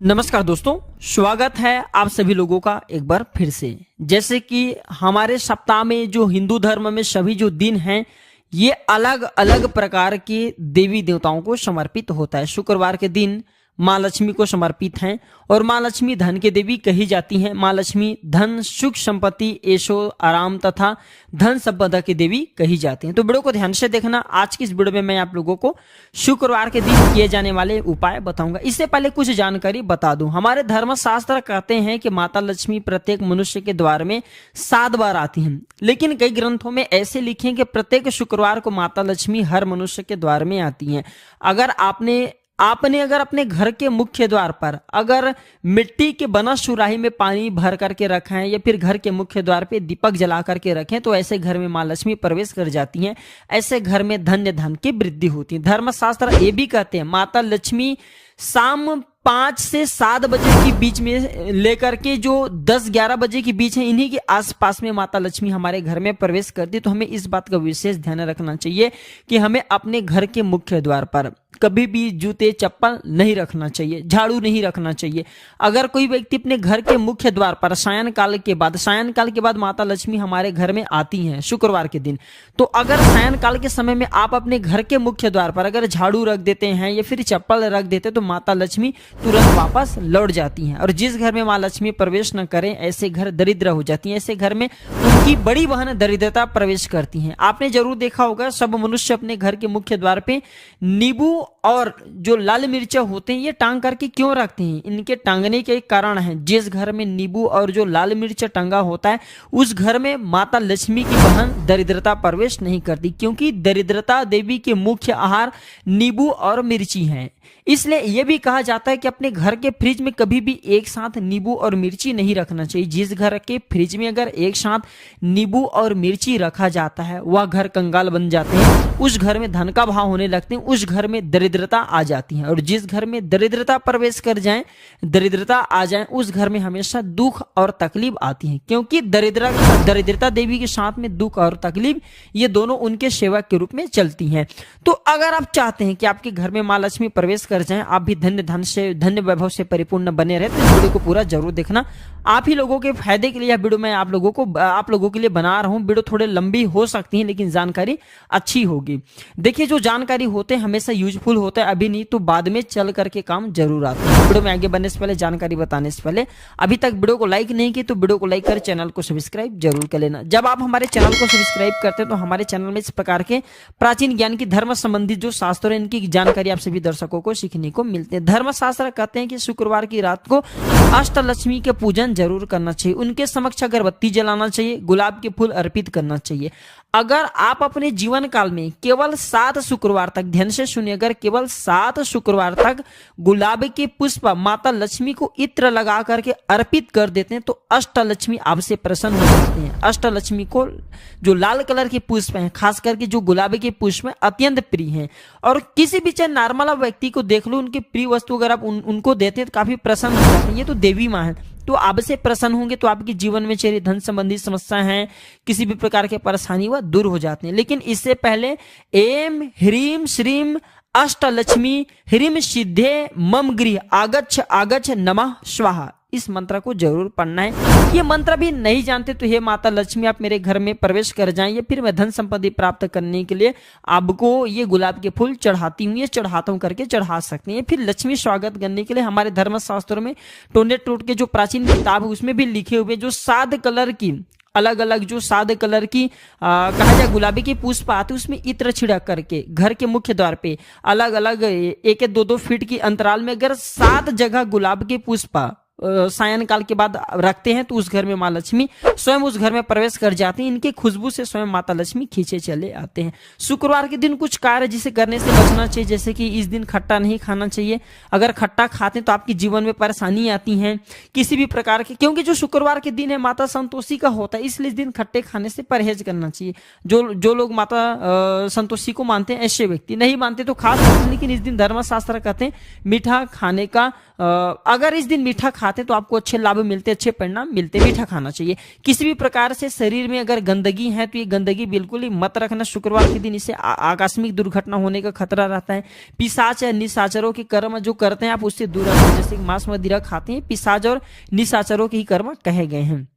नमस्कार दोस्तों, स्वागत है आप सभी लोगों का एक बार फिर से। जैसे कि हमारे सप्ताह में जो हिंदू धर्म में सभी जो दिन हैं ये अलग अलग प्रकार के देवी देवताओं को समर्पित होता है। शुक्रवार के दिन माँ लक्ष्मी को समर्पित हैं और माँ लक्ष्मी धन की देवी कही जाती हैं। माँ लक्ष्मी धन, सुख, संपत्ति, ऐशो आराम तथा धन संपदा की देवी कही जाती हैं। तो वीडियो को ध्यान से देखना। आज की इस वीडियो में मैं आप लोगों को शुक्रवार के दिन किए जाने वाले उपाय बताऊंगा। इससे पहले कुछ जानकारी बता दूं। हमारे धर्मशास्त्र कहते हैं कि माता लक्ष्मी प्रत्येक मनुष्य के द्वार में 7 बार आती हैं, लेकिन कई ग्रंथों में ऐसे लिखे कि प्रत्येक शुक्रवार को माता लक्ष्मी हर मनुष्य के द्वार में आती हैं। अगर आपने अगर अपने घर के मुख्य द्वार पर अगर मिट्टी के बना सुराही में पानी भर करके रखा है या फिर घर के मुख्य द्वार पे दीपक जला करके रखें तो ऐसे घर में माँ लक्ष्मी प्रवेश कर जाती हैं। ऐसे घर में धन की वृद्धि होती है। धर्मशास्त्र ये भी कहते हैं माता लक्ष्मी शाम 5 से 7 बजे के बीच में लेकर के जो 10-11 बजे के बीच है, इन्हीं के आसपास में माता लक्ष्मी हमारे घर में प्रवेश करती है। तो हमें इस बात का विशेष ध्यान रखना चाहिए कि हमें अपने घर के मुख्य द्वार पर कभी भी जूते चप्पल नहीं रखना चाहिए, झाड़ू नहीं रखना चाहिए। अगर कोई व्यक्ति अपने घर के मुख्य द्वार पर सायंकाल के बाद माता लक्ष्मी हमारे घर में आती हैं शुक्रवार के दिन, तो अगर सायंकाल के समय में आप अपने घर के मुख्य द्वार पर अगर झाड़ू रख देते हैं या फिर चप्पल रख देते हैं तो माता लक्ष्मी तुरंत वापस लौट जाती हैं। और जिस घर में माँ लक्ष्मी प्रवेश न करें ऐसे घर दरिद्र हो जाती हैं। ऐसे घर में उनकी बड़ी बहन दरिद्रता प्रवेश करती हैं। आपने जरूर देखा होगा सब मनुष्य अपने घर के मुख्य द्वार पे नींबू और जो लाल मिर्चा होते हैं ये टांग करके क्यों रखते हैं? इनके टांगने के कारण है, जिस घर में नींबू और जो लाल मिर्चा टंगा होता है उस घर में माता लक्ष्मी की बहन दरिद्रता प्रवेश नहीं करती, क्योंकि दरिद्रता देवी के मुख्य आहार नींबू और मिर्ची हैं। इसलिए यह भी कहा जाता है कि अपने घर के फ्रिज में कभी भी एक साथ नींबू और मिर्ची नहीं रखना चाहिए। जिस घर के फ्रिज में अगर एक साथ नींबू और मिर्ची रखा जाता है वह घर कंगाल बन जाते हैं, उस घर में धन का भाव होने लगते हैं, उस घर में दरिद्रता आ जाती है। और जिस घर में दरिद्रता प्रवेश कर जाए, दरिद्रता आ जाए, उस घर में हमेशा दुख और तकलीफ आती है, क्योंकि दरिद्रता देवी के साथ में दुख और तकलीफ ये दोनों उनके सेवक के रूप में चलती हैं। तो अगर आप चाहते हैं कि आपके घर में माँ लक्ष्मी प्रवेश कर जाएं, आप भी धन्य वैभव से परिपूर्ण बने रहे, तो इस वीडियो को पूरा जरूर देखना। आप ही लोगों के फायदे के लिए यह वीडियो मैं आप लोगों के लिए बना रहा हूं। वीडियो थोड़े लंबी हो सकती है लेकिन जानकारी अच्छी होगी। देखिए, जो जानकारी होते हैं हमेशा यूजफुल होता है, अभी नहीं तो बाद में चल करके काम जरूर आता है। वीडियो में आगे बढ़ने से पहले, जानकारी बताने से पहले अभी तक वीडियो को लाइक नहीं की तो वीडियो को लाइक कर चैनल को सब्सक्राइब जरूर कर लेना। जब आप हमारे चैनल को सब्सक्राइब करते हैं तो हमारे चैनल में इस प्रकार के प्राचीन ज्ञान की धर्म संबंधित जो शास्त्र है इनकी जानकारी आप सभी दर्शकों को सीखने को मिलते हैं। धर्मशास्त्र कहते हैं कि शुक्रवार की रात को अष्टलक्ष्मी के पूजन जरूर करना चाहिए, उनके समक्ष अगरबत्ती जलाना चाहिए, गुलाब के फूल अर्पित करना चाहिए। अगर आप अपने जीवन काल में केवल 7 शुक्रवार तक, ध्यान से सुनिए, अगर केवल 7 शुक्रवार तक गुलाब के पुष्प माता लक्ष्मी को इत्र लगा करके अर्पित कर देते हैं तो अष्टलक्ष्मी आपसे प्रसन्न हो जाते हैं। अष्टलक्ष्मी को जो लाल कलर के पुष्प हैं, खास करके जो गुलाब के पुष्प हैं, अत्यंत प्रिय हैं। और किसी भी चाहे नॉर्मल व्यक्ति को देख लो, उनके प्रिय वस्तु अगर आप उनको देते हैं तो काफी प्रसन्न हो जाते हैं। ये तो देवी माँ है, तो आपसे प्रसन्न होंगे तो आपके जीवन में चेहरे धन संबंधी समस्या है, किसी भी प्रकार के परेशानी वह दूर हो जाते हैं। लेकिन इससे पहले एम ह्रीम श्रीम अष्टलक्ष्मी ह्रीम सिद्धे मम गृह आगच्छ आगच्छ नमः स्वाहा, इस मंत्र को जरूर पढ़ना है। ये मंत्र भी नहीं जानते तो हे माता लक्ष्मी आप मेरे घर में प्रवेश कर जाएं या फिर मैं धन संपत्ति प्राप्त करने के लिए आपको ये गुलाब के फूल चढ़ाती हूँ, ये चढ़ाता हूँ करके चढ़ा सकते हैं। फिर लक्ष्मी स्वागत करने के लिए हमारे धर्मशास्त्रों में टोने टूट के जो प्राचीन किताब है उसमें भी लिखे हुए जो 7 कलर की अलग अलग जो 7 कलर की कहा जाए गुलाबी के पुष्प आते उसमें इत्र छिड़क करके घर के मुख्य द्वार पे अलग अलग 1-2 फीट की अंतराल में अगर 7 जगह गुलाब के पुष्प सायंकाल के बाद रखते हैं तो उस घर में माँ लक्ष्मी स्वयं उस घर में प्रवेश कर जाती हैं। इनकी खुशबू से स्वयं माता लक्ष्मी खींचे चले आते हैं। शुक्रवार के दिन कुछ कार्य जिसे करने से बचना चाहिए, जैसे कि इस दिन खट्टा नहीं खाना चाहिए। अगर खट्टा खाते हैं तो आपके जीवन में परेशानी आती है किसी भी प्रकार के, क्योंकि जो शुक्रवार के दिन है माता संतोषी का होता है, इसलिए इस दिन खट्टे खाने से परहेज करना चाहिए। जो लोग माता संतोषी को मानते हैं ऐसे व्यक्ति, नहीं मानते तो खा सकते हैं, लेकिन इस दिन धर्मशास्त्र कहते हैं मीठा खाने का, अगर इस दिन मीठा खाते हैं तो आपको अच्छे लाभ मिलते, अच्छे परिणाम मिलते। मीठा खाना चाहिए। किसी भी प्रकार से शरीर में अगर गंदगी है तो ये गंदगी बिल्कुल ही मत रखना। शुक्रवार के दिन इससे आकस्मिक दुर्घटना होने का खतरा रहता है। पिशाच या निशाचरों के कर्म जो करते हैं आप उससे दूर रखें। जैसे मांस मदिरा खाते हैं, पिशाच और निशाचरों के ही कर्म कहे गए हैं।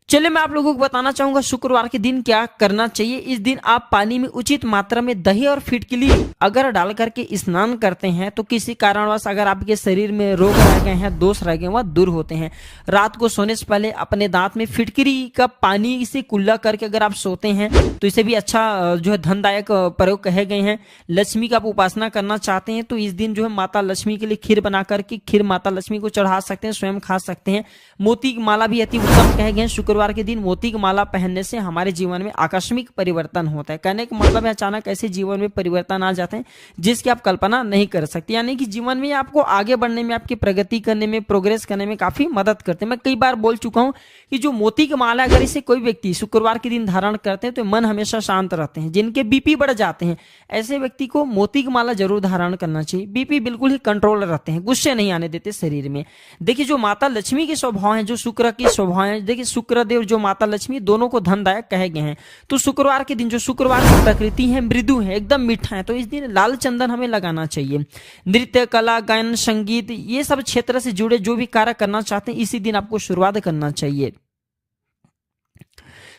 चलिए मैं आप लोगों को बताना चाहूंगा शुक्रवार के दिन क्या करना चाहिए। इस दिन आप पानी में उचित मात्रा में दही और फिटकिली अगर डाल करके स्नान करते हैं तो किसी कारणवश अगर आपके शरीर में रोग रह गए हैं, दोष रह गए, वह दूर होते हैं। रात को सोने से पहले अपने दांत में फिटकिरी का पानी से कुल्ला करके अगर आप सोते हैं तो इसे भी अच्छा जो है धनदायक प्रयोग कहे गए हैं। लक्ष्मी का आप उपासना करना चाहते हैं तो इस दिन जो है माता लक्ष्मी के लिए खीर बना करके खीर माता लक्ष्मी को चढ़ा सकते हैं, स्वयं खा सकते हैं। मोती की माला भी अति उत्तम कहे गए हैं। शुक्रवार के दिन मोती की माला पहनने से हमारे जीवन में आकस्मिक परिवर्तन होता है। कहने का मतलब है अचानक ऐसे जीवन में परिवर्तन आ जाते हैं जिसकी आप कल्पना नहीं कर सकते। यानी कि जीवन में आपको आगे बढ़ने में, आपकी प्रगति करने में, प्रोग्रेस करने में काफी मदद करते हैं। मैं कई बार बोल चुका हूं कि जो मोती की माला अगर इसे कोई व्यक्ति शुक्रवार के दिन धारण करते हैं तो मन हमेशा शांत रहते हैं। जिनके बीपी बढ़ जाते हैं ऐसे व्यक्ति को मोती की माला जरूर धारण करना चाहिए। बीपी बिल्कुल ही कंट्रोल रहते हैं, गुस्से नहीं आने देते शरीर में। देखिए जो माता लक्ष्मी के स्वभाव है, जो शुक्र की स्वभाव है, देखिए शुक्रदेव जो माता लक्ष्मी दोनों को धनदायक कहे गए हैं। तो शुक्रवार के दिन जो शुक्रवार की प्रकृति है मृदु है, एकदम मीठा है, तो इस दिन लाल चंदन हमें लगाना चाहिए। नृत्य, कला, गायन, संगीत ये सब क्षेत्र से जुड़े जो भी कार्य करना चाहते हैं इसी दिन आपको शुरुआत करना चाहिए।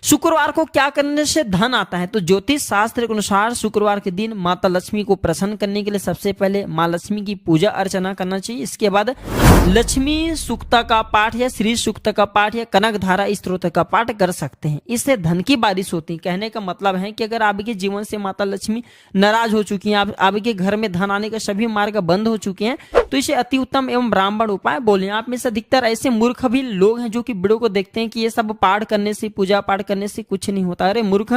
शुक्रवार को क्या करने से धन आता है तो ज्योतिष शास्त्र के अनुसार शुक्रवार के दिन माता लक्ष्मी को प्रसन्न करने के लिए सबसे पहले माँ लक्ष्मी की पूजा अर्चना करना चाहिए। इसके बाद लक्ष्मी सूक्ता का पाठ या श्री सूक्त का पाठ या कनक धारा स्तोत्र का पाठ कर सकते हैं। इससे धन की बारिश होती है। कहने का मतलब है कि अगर आपके जीवन से माता लक्ष्मी नाराज हो चुकी हैं, आपके घर में धन आने के सभी मार्ग बंद हो चुके हैं तो इसे अति उत्तम एवं ब्राह्मण उपाय बोले। आप में से अधिकतर ऐसे मूर्ख भी लोग हैं जो कि वीडियो को देखते हैं कि ये सब पाठ करने से, पूजा पाठ करने से कुछ नहीं होता। अरे मूर्ख,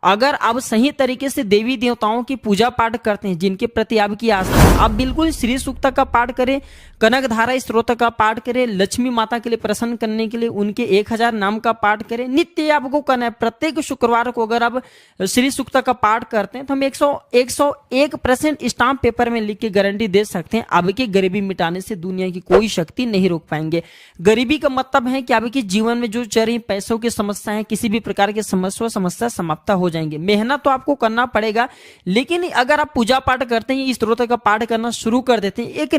अगर आप सही तरीके से देवी देवताओं की पूजा पाठ करते हैं, जिनके प्रति आपकी आस्था है, आप बिल्कुल श्री सूक्त का पाठ करें, कनक धारा स्तोत्र का पाठ करें, लक्ष्मी माता के लिए प्रसन्न करने के लिए उनके 1000 नाम का पाठ करें। नित्य आपको करना है। प्रत्येक शुक्रवार को अगर आप श्री सूक्त का पाठ करते हैं तो हम 101% स्टाम्प पेपर में लिख के गारंटी दे सकते हैं आपकी गरीबी मिटाने से दुनिया की कोई शक्ति नहीं रोक पाएंगे। गरीबी का मतलब है कि आपके जीवन में जो चल रही पैसों की समस्या है, किसी भी प्रकार की समस्या समाप्त हो जाएंगे। मेहनत तो आपको करना पड़ेगा, लेकिन अगर आप पूजा पाठ करते हैं, इस स्तोत्र का पाठ करना शुरू कर देते हैं, एक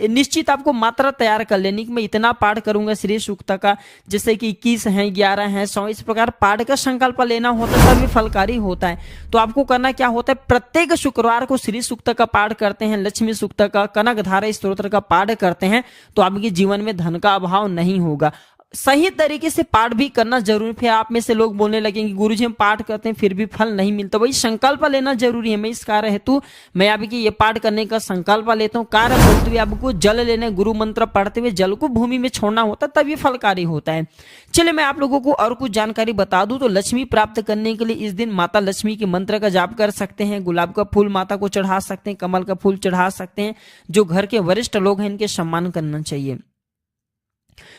निश्चित आपको मात्रा तैयार कर लेनी कि मैं इतना पाठ करूंगा श्री सूक्त का, जैसे कि 21 है, 11 है, 100, इस प्रकार पाठ का संकल्प लेना होता है, तभी फलकारी होता है। तो आपको करना क्या होता है, प्रत्येक शुक्रवार को श्री सूक्त का पाठ करते हैं, लक्ष्मी सूक्त का, कनक धारा स्तोत्र का पाठ करते हैं तो आपके जीवन में धन का अभाव नहीं होगा। सही तरीके से पाठ भी करना जरूरी। फिर आप में से लोग बोलने लगेंगे गुरुजी हम पाठ करते हैं फिर भी फल नहीं मिलता। वही संकल्प लेना जरूरी है। मैं इस कार्य हेतु मैं आपकी ये पाठ करने का संकल्प लेता हूँ। कार्य बोलते हुए आपको जल लेने, गुरु मंत्र पढ़ते हुए जल को भूमि में छोड़ना होता है, तब ये फलकारी होता है। चलिए मैं आप लोगों को और कुछ जानकारी बता दूं तो लक्ष्मी प्राप्त करने के लिए इस दिन माता लक्ष्मी के मंत्र का जाप कर सकते हैं। गुलाब का फूल माता को चढ़ा सकते हैं, कमल का फूल चढ़ा सकते हैं। जो घर के वरिष्ठ लोग हैं इनके सम्मान करना चाहिए।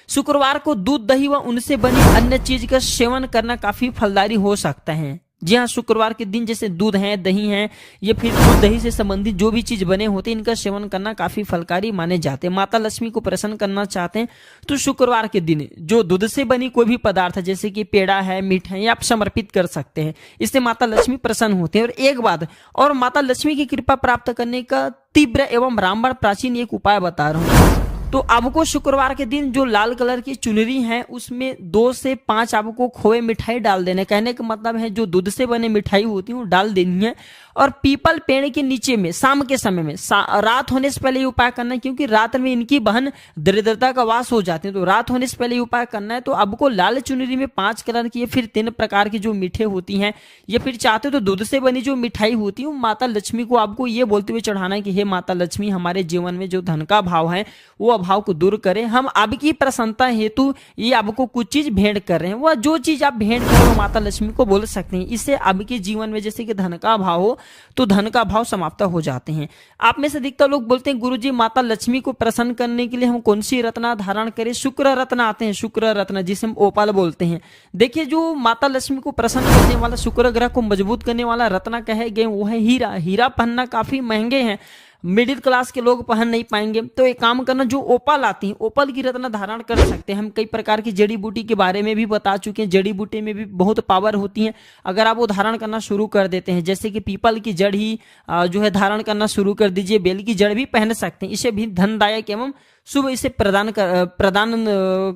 शुक्रवार को दूध, दही व उनसे बनी अन्य चीज का सेवन करना काफी फलदायी हो सकता है। जी हाँ, शुक्रवार के दिन जैसे दूध है, दही है, ये फिर दूध दही से संबंधित जो भी चीज बने होते हैं इनका सेवन करना काफी फलकारी माने जाते हैं। माता लक्ष्मी को प्रसन्न करना चाहते हैं तो शुक्रवार के दिन जो दूध से बनी कोई भी पदार्थ जैसे कि पेड़ा है, मीठा है, आप समर्पित कर सकते हैं। इससे माता लक्ष्मी प्रसन्न होते हैं। और एक बात और, माता लक्ष्मी की कृपा प्राप्त करने का तीव्र एवं ब्राह्मण प्राचीन एक उपाय बता रहा हूँ। तो आपको शुक्रवार के दिन जो लाल कलर की चुनरी है उसमें 2 से 5 आपको खोए मिठाई डाल देना। कहने का मतलब है जो दूध से बने मिठाई होती है वो डाल देनी है। और पीपल पेड़ के नीचे में शाम के समय में, रात होने से पहले ये उपाय करना है, क्योंकि रात में इनकी बहन दरिद्रता का वास हो जाती है। तो रात होने से पहले ये उपाय करना है। तो आपको लाल चुनरी में 5 कलर की, फिर 3 प्रकार की जो मीठे होती हैं, या फिर चाहते तो दूध से बनी जो मिठाई होती है माता लक्ष्मी को आपको ये बोलते हुए चढ़ाना है कि हे माता लक्ष्मी, हमारे जीवन में जो धन का अभाव है वो अभाव को दूर करें। हम आपकी प्रसन्नता हेतु ये आपको कुछ चीज भेंट कर रहे हैं। वह जो चीज आप भेंट करें वो माता लक्ष्मी को बोल सकते हैं। इससे आपके जीवन में जैसे कि धन का अभाव हो तो धन का अभाव समाप्त हो जाते हैं। आप में से अधिकतर लोग बोलते हैं गुरुजी माता लक्ष्मी को प्रसन्न करने के लिए हम कौन सी रत्न धारण करें। शुक्र रत्न आते हैं, शुक्र रत्न जिसे हम ओपाल बोलते हैं। देखिए जो माता लक्ष्मी को प्रसन्न करने वाला, शुक्र ग्रह को मजबूत करने वाला रत्न कहे गए वो है हीरा। हीरा पहनना काफी महंगे हैं। मिडिल क्लास के लोग पहन नहीं पाएंगे। तो एक काम करना, जो ओपल आती है ओपल की रत्न धारण कर सकते हैं। हम कई प्रकार की जड़ी बूटी के बारे में भी बता चुके हैं, जड़ी बूटी में भी बहुत पावर होती है। अगर आप वो धारण करना शुरू कर देते हैं, जैसे कि पीपल की जड़ ही जो है धारण करना शुरू कर दीजिए, बेल की जड़ भी पहन सकते हैं, इसे भी धनदायक एवं शुभ इसे प्रदान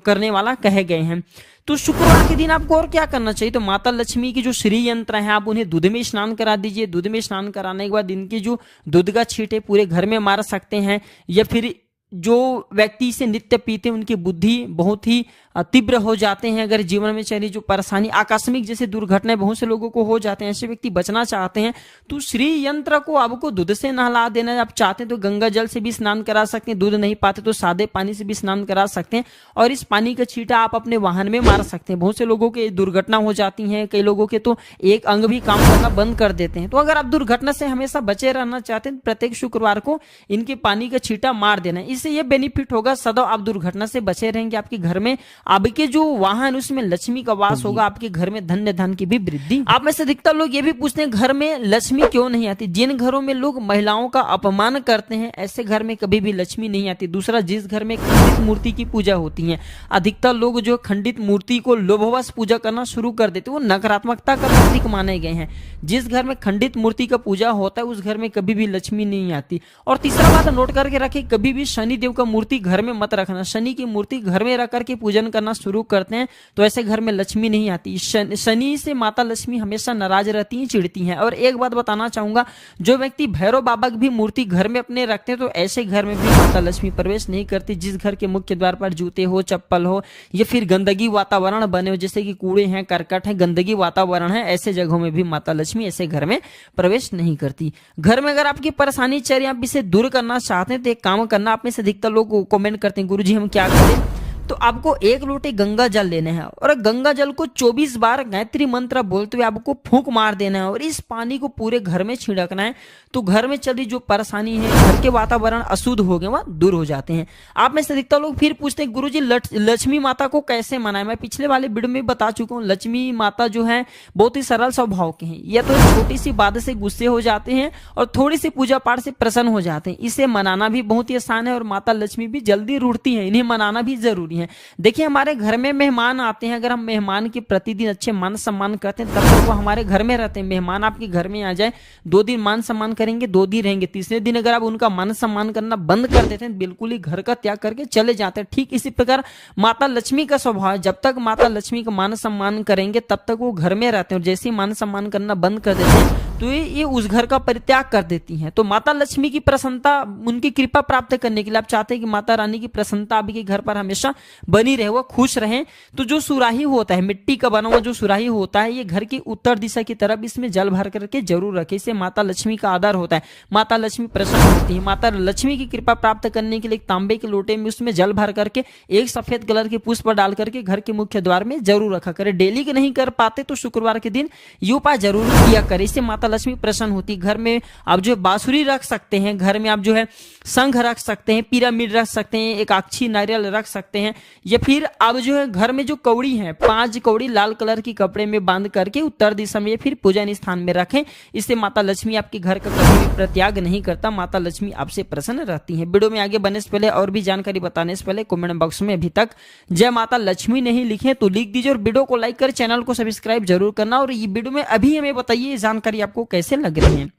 करने वाला कहे गए हैं। तो शुक्रवार के दिन आपको और क्या करना चाहिए, तो माता लक्ष्मी की जो श्री यंत्र है आप उन्हें दूध में स्नान करा दीजिए। दूध में स्नान कराने के बाद इनकी जो दूध का छींटे पूरे घर में मार सकते हैं, या फिर जो व्यक्ति इसे नित्य पीते हैं उनकी बुद्धि बहुत ही तीव्र हो जाते हैं। अगर जीवन में चली जो परेशानी, आकस्मिक जैसे दुर्घटनाएं बहुत से लोगों को हो जाते हैं, ऐसे व्यक्ति बचना चाहते हैं तो श्री यंत्र को आपको दूध से नहला देना है। आप चाहते हैं तो गंगा जल से भी स्नान करा सकते हैं, दूध नहीं पाते तो सादे पानी से भी स्नान करा सकते हैं, और इस पानी का छींटा आप अपने वाहन में मार सकते हैं। बहुत से लोगों के दुर्घटना हो जाती है, कई लोगों के तो एक अंग भी काम करना बंद कर देते हैं। तो अगर आप दुर्घटना से हमेशा बचे रहना चाहते हैं, प्रत्येक शुक्रवार को इनके पानी का छींटा मार देना है। इससे यह बेनिफिट होगा, सदैव आप दुर्घटना से बचे रहेंगे। आपके घर में आपके जो वाहन उसमें लक्ष्मी का वास होगा, आपके घर में धन्य धन की भी वृद्धि। आप में से अधिकतर लोग ये भी पूछते हैं घर में लक्ष्मी क्यों नहीं आती। जिन घरों में लोग महिलाओं का अपमान करते हैं ऐसे घर में कभी भी लक्ष्मी नहीं आती। दूसरा, जिस घर में खंडित मूर्ति की पूजा होती है, अधिकतर लोग जो खंडित मूर्ति को लोभवश पूजा करना शुरू कर देते, वो नकारात्मकता का प्रतीक माने गए हैं। जिस घर में खंडित मूर्ति का पूजा होता है उस घर में कभी भी लक्ष्मी नहीं आती। और तीसरा बात नोट करके रखें, कभी भी शनि देव का मूर्ति घर में मत रखना। शनि की मूर्ति घर में रख करके पूजन करना शुरू करते हैं तो ऐसे घर में लक्ष्मी नहीं आती। शनि से माता लक्ष्मी हमेशा नाराज रहती हैं, चिढ़ती हैं। और एक बात बताना चाहूंगा, जो व्यक्ति भैरव बाबा की भी मूर्ति घर में अपने रखते हैं तो ऐसे घर में भी माता लक्ष्मी प्रवेश नहीं करती। जिस घर के मुख्य द्वार पर जूते हो, चप्पल हो, या फिर गंदगी वातावरण बने हो, जैसे कि कूड़े हैं, करकट है, गंदगी वातावरण है, ऐसे जगहों में भी माता लक्ष्मी ऐसे घर में प्रवेश नहीं करती। घर में अगर आपकी परेशानी चल रही है, आप इसे दूर करना चाहते हैं तो एक काम करना, आप में से अधिकतर लोग कमेंट करते हैं गुरुजी हम क्या करें, तो आपको एक लोटे गंगा जल लेना है और गंगा जल को 24 बार गायत्री मंत्र बोलते हुए आपको फूंक मार देना है और इस पानी को पूरे घर में छिड़कना है। तो घर में चली जो परेशानी है, घर के वातावरण अशुद्ध हो गए वह दूर हो जाते हैं। आप में से अधिकतर लोग फिर पूछते हैं गुरुजी लक्ष्मी माता को कैसे मनाएं। मैं पिछले वाले वीडियो में बता चुका हूँ, लक्ष्मी माता जो है बहुत ही सरल स्वभाव के हैं। या तो छोटी सी बात से गुस्से हो जाते हैं और थोड़ी सी पूजा पाठ से प्रसन्न हो जाते हैं। इसे मनाना भी बहुत ही आसान है और माता लक्ष्मी भी जल्दी रूठती है, इन्हें मनाना भी जरूरी है। देखिए, हमारे घर में मेहमान आते हैं, अगर हम मेहमान के प्रतिदिन अच्छे मान सम्मान करते हैं तब तक वो हमारे घर में रहते हैं। मेहमान आपके घर में आ जाए, 2 दिन मान सम्मान करेंगे, 2 दिन रहेंगे, तीसरे दिन अगर आप उनका मान सम्मान करना बंद कर देते हैं, बिल्कुल ही घर का त्याग करके चले जाते हैं। ठीक इसी प्रकार माता लक्ष्मी का स्वभाव है, जब तक माता लक्ष्मी का मान सम्मान करेंगे तब तक वो घर में रहते हैं और जैसे ही मान सम्मान करना बंद कर देते हैं तो ये उस घर का परित्याग कर देती हैं। तो माता लक्ष्मी की प्रसन्नता, उनकी कृपा प्राप्त करने के लिए आप चाहते हैं कि माता रानी की प्रसन्नता आपके घर पर हमेशा बनी रहे, वो खुश रहें, तो जो सुराही होता है, मिट्टी का बना हुआ जो सुराही होता है, ये घर की उत्तर दिशा की तरफ इसमें जल भर करके जरूर रखें। इससे माता लक्ष्मी का आदर होता है, माता लक्ष्मी प्रसन्न होती है। माता लक्ष्मी की कृपा प्राप्त करने के लिए एक तांबे के लोटे में उसमें जल भर करके एक सफेद कलर के पुष्प डाल करके घर के मुख्य द्वार में जरूर रखा करें। डेली के नहीं कर पाते तो शुक्रवार के दिन ये उपाय जरूर किया करें, इससे माता लक्ष्मी प्रसन्न होती है। घर में आप जो है बांसुरी रख सकते हैं, घर में आप जो है शंख रख सकते हैं, पिरामिड रख सकते हैं, एक अक्षी नारियल रख सकते हैं, या फिर आप जो है घर में जो कौड़ी है 5 कौड़ी लाल कलर की कपड़े में बांध करके उत्तर दिशा में फिर पूजन स्थान में रखें। इससे माता लक्ष्मी आपके घर का कभी भी प्रत्याग नहीं करता, माता लक्ष्मी आपसे प्रसन्न रहती है। वीडियो में आगे बढ़ने से पहले और भी जानकारी बताने से पहले कमेंट बॉक्स में अभी तक जय माता लक्ष्मी नहीं लिखे तो लिख दीजिए और वीडियो को लाइक कर चैनल को सब्सक्राइब जरूर करना। और ये वीडियो में अभी हमें बताइए जानकारी आपको कैसे लग रही है।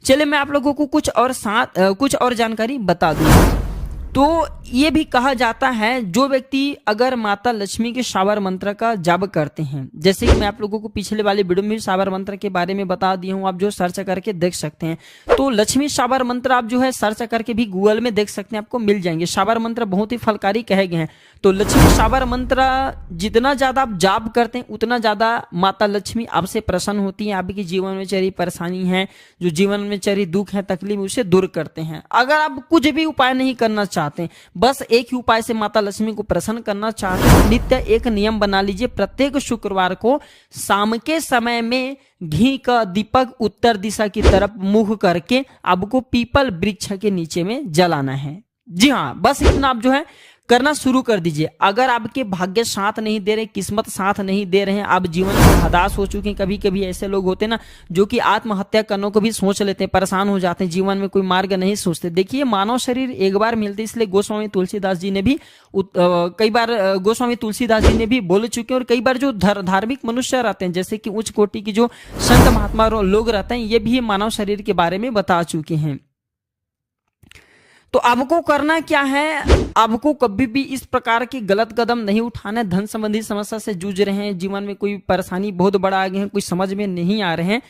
चलिए मैं आप लोगों को कुछ और जानकारी बता दूं। तो ये भी कहा जाता है जो व्यक्ति अगर माता लक्ष्मी के शावर मंत्र का जाप करते हैं, जैसे कि मैं आप लोगों को पिछले वाले वीडियो में शावर मंत्र के बारे में बता दिया हूं, आप जो सर्च करके देख सकते हैं। तो लक्ष्मी शावर मंत्र आप जो है सर्च करके भी गूगल में देख सकते हैं, आपको मिल जाएंगे। शावर मंत्र बहुत ही फलकारी कहे गए हैं। तो लक्ष्मी शावर मंत्र जितना ज्यादा आप जाप करते हैं उतना ज्यादा माता लक्ष्मी आपसे प्रसन्न होती है, आपके जीवन में चली परेशानी है, जो जीवन में चली दुख है, तकलीफ, उसे दूर करते हैं। अगर आप कुछ भी उपाय नहीं करना चाहते, बस एक ही उपाय से माता लक्ष्मी को प्रसन्न करना चाहते हैं, नित्य एक नियम बना लीजिए, प्रत्येक शुक्रवार को शाम के समय में घी का दीपक उत्तर दिशा की तरफ मुख करके आपको पीपल वृक्ष के नीचे में जलाना है। जी हाँ, बस इतना आप जो है करना शुरू कर दीजिए। अगर आपके भाग्य साथ नहीं दे रहे, किस्मत साथ नहीं दे रहे हैं, आप जीवन में हताश हो चुके हैं, कभी कभी ऐसे लोग होते हैं ना जो कि आत्महत्या करने को भी सोच लेते हैं, परेशान हो जाते हैं, जीवन में कोई मार्ग नहीं सोचते। देखिए मानव शरीर एक बार मिलते, इसलिए गोस्वामी तुलसीदास जी ने भी कई बार गोस्वामी तुलसीदास जी ने भी बोल चुके हैं। और कई बार जो धार्मिक मनुष्य रहते हैं, जैसे कि उच्च कोटि की जो संत महात्मा लोग रहते हैं, ये भी मानव शरीर के बारे में बता चुके हैं। तो आपको करना क्या है, आपको कभी भी इस प्रकार के गलत कदम नहीं उठाना। धन संबंधी समस्या से जूझ रहे हैं, जीवन में कोई परेशानी बहुत बड़ा आ गया है, कुछ समझ में नहीं आ रहे हैं,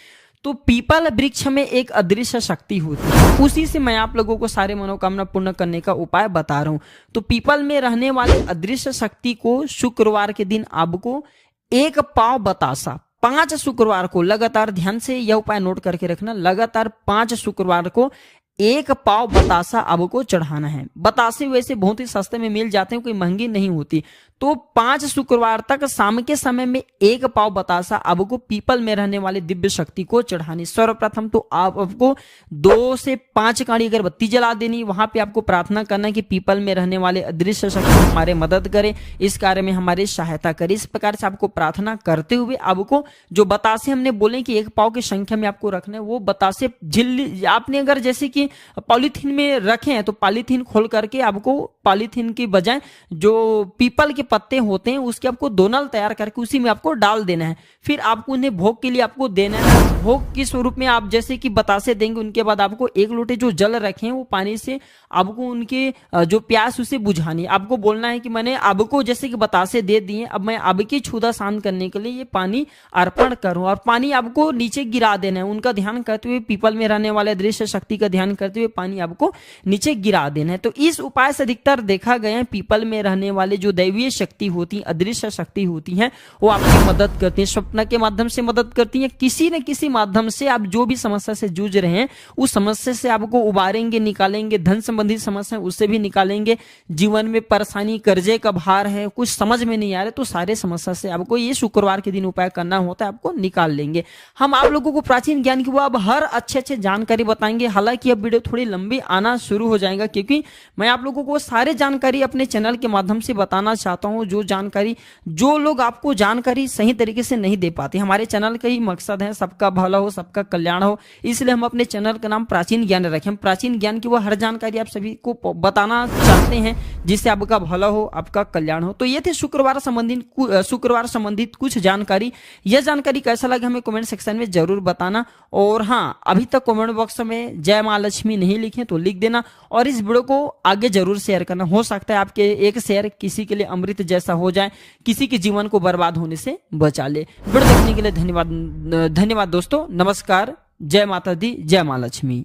तो पीपल वृक्ष में एक अदृश्य शक्ति होती है, उसी से मैं आप लोगों को सारे मनोकामना पूर्ण करने का उपाय बता रहा हूं। तो पीपल में रहने वाले अदृश्य शक्ति को शुक्रवार के दिन आपको एक पाव बतासा 5 शुक्रवार को लगातार, ध्यान से यह उपाय नोट करके रखना, लगातार 5 शुक्रवार को एक पाव बतासा आपको चढ़ाना है। बतासे वैसे बहुत ही सस्ते में मिल जाते हैं, कोई महंगी नहीं होती। तो 5 शुक्रवार तक शाम के समय में एक पाव बतासा आपको पीपल में रहने वाले दिव्य शक्ति को चढ़ानी। सर्वप्रथम तो आपको 2 से 5 काड़ी अगरबत्ती जला देनी, वहां पे आपको प्रार्थना करना कि पीपल में रहने वाले अदृश्य शक्ति हमारे मदद करे, इस कार्य में हमारी सहायता करे। इस प्रकार से आपको प्रार्थना करते हुए आपको जो बतासे हमने बोले कि एक पाव की संख्या में आपको रखना है, वो बतासे झिल्ली आपने अगर जैसे कि पॉलीथीन में रखे हैं तो पॉलीथीन खोल करके आपको पॉलीथीन की बजाय जो पीपल के पत्ते होते हैं उसके आपको दोनल तैयार करके उसी में आपको डाल देना है। फिर आपको उन्हें भोग के लिए आपको देना है। भोग के स्वरूप में आप जैसे कि बतासे देंगे, उनके बाद आपको 1 लोटे जो जल रखे हैं वो पानी से आपको उनके जो प्यास उसे बुझानी है। आपको बोलना है कि मैंने आपको जैसे कि बतासे दे दिए, अब मैं आपकी क्षुधा शांत करने के लिए ये पानी अर्पण करूं, और पानी आपको नीचे गिरा देना है। उनका ध्यान करते हुए, पीपल में रहने वाले दृश्य शक्ति का ध्यान करते हुए पानी आपको नीचे गिरा देना है। तो इस उपाय से अधिकतर देखा गया है पीपल में रहने वाले जो दैवीय शक्ति होती, अदृश्य शक्ति होती हैं, वो आपकी मदद करती है, स्वप्न के माध्यम से मदद करती है, किसी न किसी माध्यम से आप जो भी समस्या से जूझ रहे हैं उस समस्या से आपको उबारेंगे, निकालेंगे। धन संबंधी समस्या उससे भी निकालेंगे। जीवन में परेशानी, कर्जे का भार है, कुछ समझ में नहीं आ रहा, तो सारे समस्या से आपको ये शुक्रवार के दिन उपाय करना होता है, आपको निकाल लेंगे। हम आप लोगों को प्राचीन ज्ञान की वो अब हर अच्छे जानकारी बताएंगे। हालांकि अब वीडियो थोड़ी लंबी आना शुरू हो जाएगा, क्योंकि मैं आप लोगों को सारे जानकारी अपने चैनल के माध्यम से बताना चाहता हूं। जो लोग आपको जानकारी सही तरीके से नहीं दे पाते, हमारे चैनल का ही मकसद है सबका भला हो, सबका कल्याण हो, इसलिए हम अपने चैनल का नाम प्राचीन ज्ञान रखें। हम प्राचीन ज्ञान की वो हर जानकारी आप सभी को बताना चाहते हैं जिससे आपका भला हो, आपका कल्याण हो। तो ये थे शुक्रवार संबंधित कुछ जानकारी। यह जानकारी कैसा लगा हमें कमेंट सेक्शन में जरूर बताना। और हाँ, अभी तक कमेंट बॉक्स में जय मां लक्ष्मी नहीं लिखे तो लिख देना, और इस वीडियो को आगे जरूर शेयर करना। हो सकता है आपके एक शेयर किसी के लिए अमृत जैसा हो जाए, किसी के जीवन को बर्बाद होने से बचा ले। वीडियो देखने के लिए धन्यवाद दोस्तों। नमस्कार, जय माता दी, जय मां लक्ष्मी।